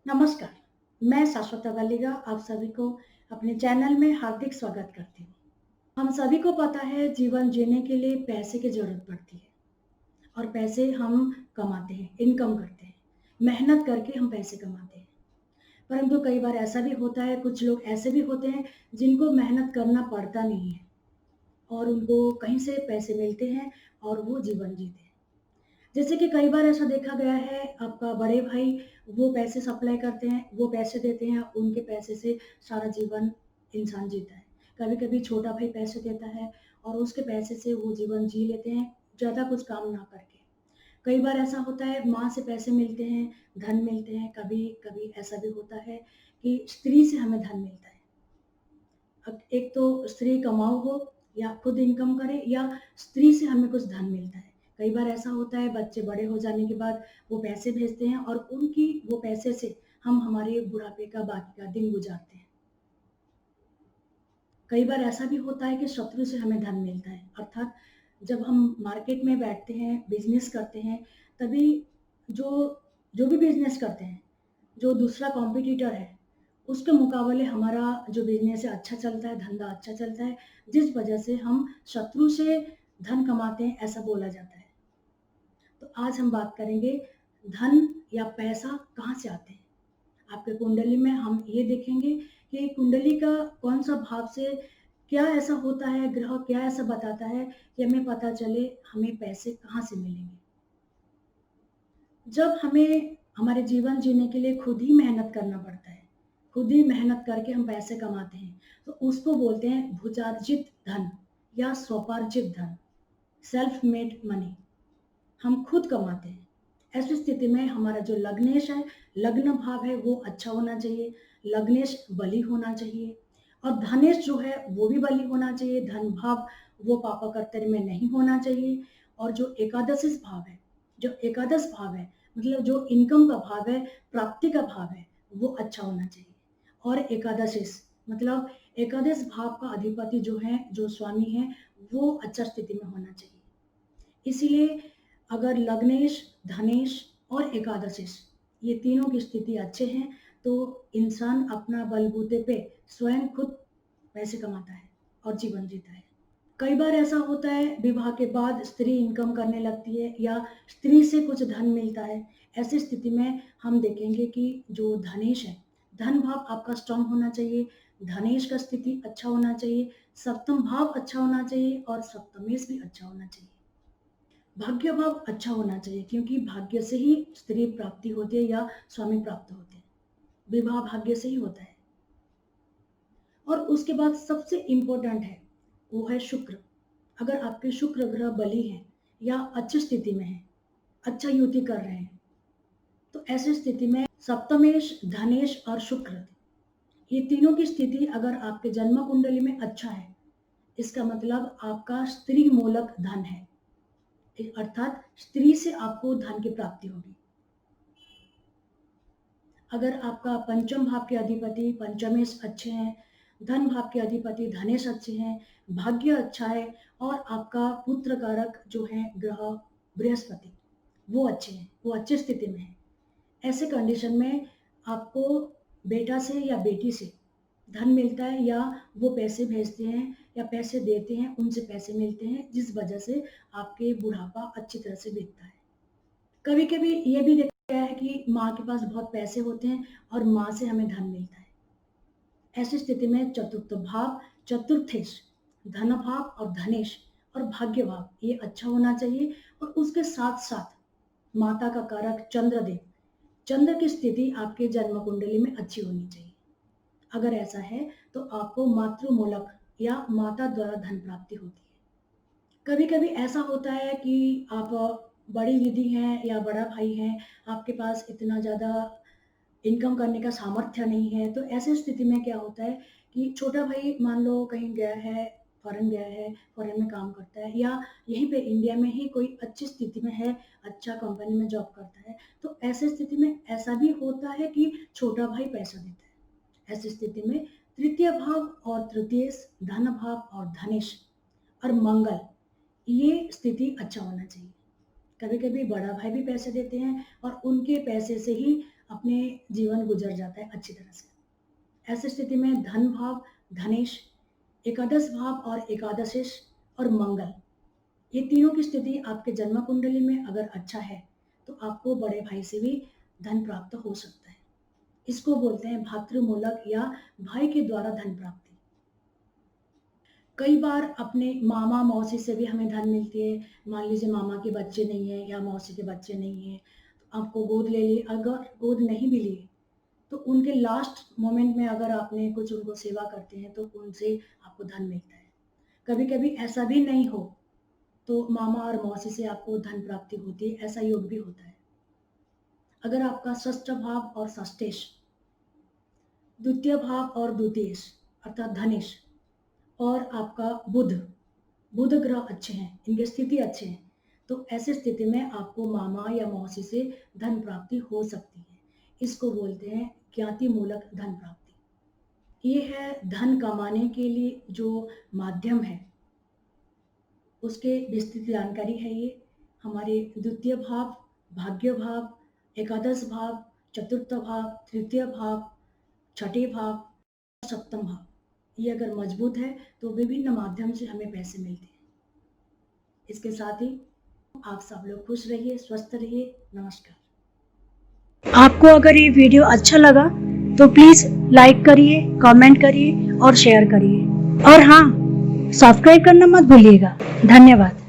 नमस्कार, मैं शाश्वता वालिगा आप सभी को अपने चैनल में हार्दिक स्वागत करती हूँ। हम सभी को पता है जीवन जीने के लिए पैसे की ज़रूरत पड़ती है और पैसे हम कमाते हैं, इनकम करते हैं, मेहनत करके हम पैसे कमाते हैं। परंतु कई बार ऐसा भी होता है, कुछ लोग ऐसे भी होते हैं जिनको मेहनत करना पड़ता नहीं है और उनको कहीं से पैसे मिलते हैं और वो जीवन जीते हैं। जैसे कि कई बार ऐसा देखा गया है आपका बड़े भाई वो पैसे सप्लाई करते हैं, वो पैसे देते हैं, उनके पैसे से सारा जीवन इंसान जीता है। कभी-कभी छोटा भाई पैसे देता है और उसके पैसे से वो जीवन जी लेते हैं, ज़्यादा कुछ काम ना करके। कई बार ऐसा होता है माँ से पैसे मिलते हैं, धन मिलते हैं, कभी-कभी ऐसा भी होता है कि स्त्री से हमें धन मिलता है। अब एक तो स्त्री कमाऊ हो या खुद इनकम करे या स्त्री से हमें कुछ धन मिलता है। कई बार ऐसा होता है बच्चे बड़े हो जाने के बाद वो पैसे भेजते हैं और उनकी वो पैसे से हम हमारे बुढ़ापे का बाकी का दिन गुज़ारते हैं। कई बार ऐसा भी होता है कि शत्रु से हमें धन मिलता है, अर्थात जब हम मार्केट में बैठते हैं, बिज़नेस करते हैं, तभी जो जो भी बिज़नेस करते हैं, जो दूसरा कॉम्पिटिटर है, उसके मुकाबले हमारा जो बिज़नेस है अच्छा चलता है, धंधा अच्छा चलता है, जिस वजह से हम शत्रु से धन कमाते हैं, ऐसा बोला जाता है। तो आज हम बात करेंगे धन या पैसा कहाँ से आते हैं? आपके कुंडली में हम ये देखेंगे कि कुंडली का कौन-सा भाव से क्या ऐसा होता है, ग्रह क्या ऐसा बताता है कि हमें पता चले हमें पैसे कहाँ से मिलेंगे। जब हमें हमारे जीवन जीने के लिए खुद ही मेहनत करना पड़ता है, खुद ही मेहनत करके हम पैसे कमाते हैं, तो उसको बोलते हैं भुजार्जित धन या स्वपार्जित धन, सेल्फ मेड मनी। हम खुद कमाते हैं। ऐसी स्थिति में हमारा जो लग्नेश है, लग्न भाव है वो अच्छा होना चाहिए, लग्नेश बली होना चाहिए और धनेश जो है वो भी बली होना चाहिए, धन भाव वो पापकर्तरी में नहीं होना चाहिए और जो एकादशिस भाव है, जो एकादश भाव है मतलब जो इनकम का भाव है, प्राप्ति का भाव है, वो अच्छा होना चाहिए और एकादशिस मतलब एकादश भाव का अधिपति जो है, जो स्वामी है, वो अच्छा स्थिति में होना चाहिए। इसीलिए अगर लग्नेश, धनेश और एकादशिस ये तीनों की स्थिति अच्छे हैं, तो इंसान अपना बलबूते पे स्वयं खुद पैसे कमाता है और जीवन जीता है। कई बार ऐसा होता है विवाह के बाद स्त्री इनकम करने लगती है या स्त्री से कुछ धन मिलता है। ऐसी स्थिति में हम देखेंगे कि जो धनेश है, धन भाव आपका स्ट्रॉन्ग होना चाहिए, धनेश का स्थिति अच्छा होना चाहिए, सप्तम भाव अच्छा होना चाहिए और सप्तमेश भी अच्छा होना चाहिए। भाग्य भाव अच्छा होना चाहिए क्योंकि भाग्य से ही स्त्री प्राप्ति होती है या स्वामी प्राप्त होते हैं। विवाह भाग्य से ही होता है और उसके बाद सबसे इम्पोर्टेंट है, वो है शुक्र। अगर आपके शुक्र ग्रह बली हैं या अच्छी स्थिति में हैं, अच्छा युति कर रहे हैं, तो ऐसी स्थिति में सप्तमेश, धनेश और शुक्र ये तीनों की स्थिति अगर आपके जन्म कुंडली में अच्छा है, इसका मतलब आपका स्त्री मूलक धन है। अर्थात स्त्री से आपको धन की प्राप्ति होगी। अगर आपका पंचम भाव के अधिपति पंचमेश अच्छे हैं, धन भाव के अधिपति धनेश अच्छे हैं, भाग्य अच्छा है और आपका पुत्र कारक जो है ग्रह बृहस्पति, वो अच्छे हैं, वो अच्छी स्थिति में हैं। ऐसे कंडीशन में आपको बेटा से या बेटी से धन मिलता है या वो पैसे भेजते हैं या पैसे देते हैं, उनसे पैसे मिलते हैं, जिस वजह से आपके बुढ़ापा अच्छी तरह से बीतता है। कभी-कभी ये भी देखा गया है कि माँ के पास बहुत पैसे होते हैं और माँ से हमें धन मिलता है। ऐसी स्थिति में चतुर्थ भाव, चतुर्थेश, धन भाव और धनेश और भाग्य भाव ये अच्छा होना चाहिए और उसके साथ-साथ माता का कारक चंद्रदेव, चंद्र की स्थिति आपके जन्म कुंडली में अच्छी होनी चाहिए। अगर ऐसा है तो आपको मातृमूलक या माता द्वारा धन प्राप्ति होती है। कभी-कभी ऐसा होता है कि आप बड़ी दीदी हैं या बड़ा भाई है, आपके पास इतना ज़्यादा इनकम करने का सामर्थ्य नहीं है, तो ऐसी स्थिति में क्या होता है कि छोटा भाई मान लो कहीं गया है, फ़ॉरेन में काम करता है या यहीं पे इंडिया में ही कोई अच्छी स्थिति में है, अच्छा कंपनी में जॉब करता है, तो ऐसी स्थिति में ऐसा भी होता है कि छोटा भाई पैसा देता है। ऐसी स्थिति में तृतीय भाव और तृतीयेश, धन भाव और धनेश और मंगल ये स्थिति अच्छा होना चाहिए। कभी-कभी बड़ा भाई भी पैसे देते हैं और उनके पैसे से ही अपने जीवन गुजर जाता है अच्छी तरह से। ऐसी स्थिति में धन भाव, धनेश, एकादश भाव और एकादशेश और मंगल, ये तीनों की स्थिति आपके जन्म कुंडली में अगर अच्छा है तो आपको बड़े भाई से भी धन प्राप्त हो सकता है। इसको बोलते हैं भातृमूलक या भाई के द्वारा धन प्राप्ति। कई बार अपने मामा मौसी से भी हमें धन मिलती है। मान लीजिए मामा के बच्चे नहीं है या मौसी के बच्चे नहीं है, तो आपको गोद ले लिए, अगर गोद नहीं भी लिए तो उनके लास्ट मोमेंट में अगर आपने कुछ उनको सेवा करते हैं तो उनसे आपको धन मिलता है। कभी कभी ऐसा भी नहीं हो तो मामा और मौसी से आपको धन प्राप्ति होती है, ऐसा योग भी होता है। अगर आपका षष्ठ भाव और षष्ठेश, द्वितीय भाव और द्वितीयेश अर्थात धनेश, और आपका बुध ग्रह अच्छे हैं, इनकी स्थिति अच्छे हैं, तो ऐसी स्थिति में आपको मामा या मौसी से धन प्राप्ति हो सकती है। इसको बोलते हैं ज्ञाति मूलक धन प्राप्ति। ये है धन कमाने के लिए जो माध्यम है, उसके विस्तृत जानकारी है। ये हमारे द्वितीय भाव, भाग्य भाव, एकादश भाव, चतुर्थ भाव, तृतीय भाव, छठे भाव, सप्तम भाव, ये अगर मजबूत है तो विभिन्न माध्यम से हमें पैसे मिलते हैं। इसके साथ ही आप सब लोग खुश रहिए, स्वस्थ रहिए। नमस्कार। आपको अगर ये वीडियो अच्छा लगा तो प्लीज लाइक करिए, कमेंट करिए और शेयर करिए, और हाँ, सब्सक्राइब करना मत भूलिएगा। धन्यवाद।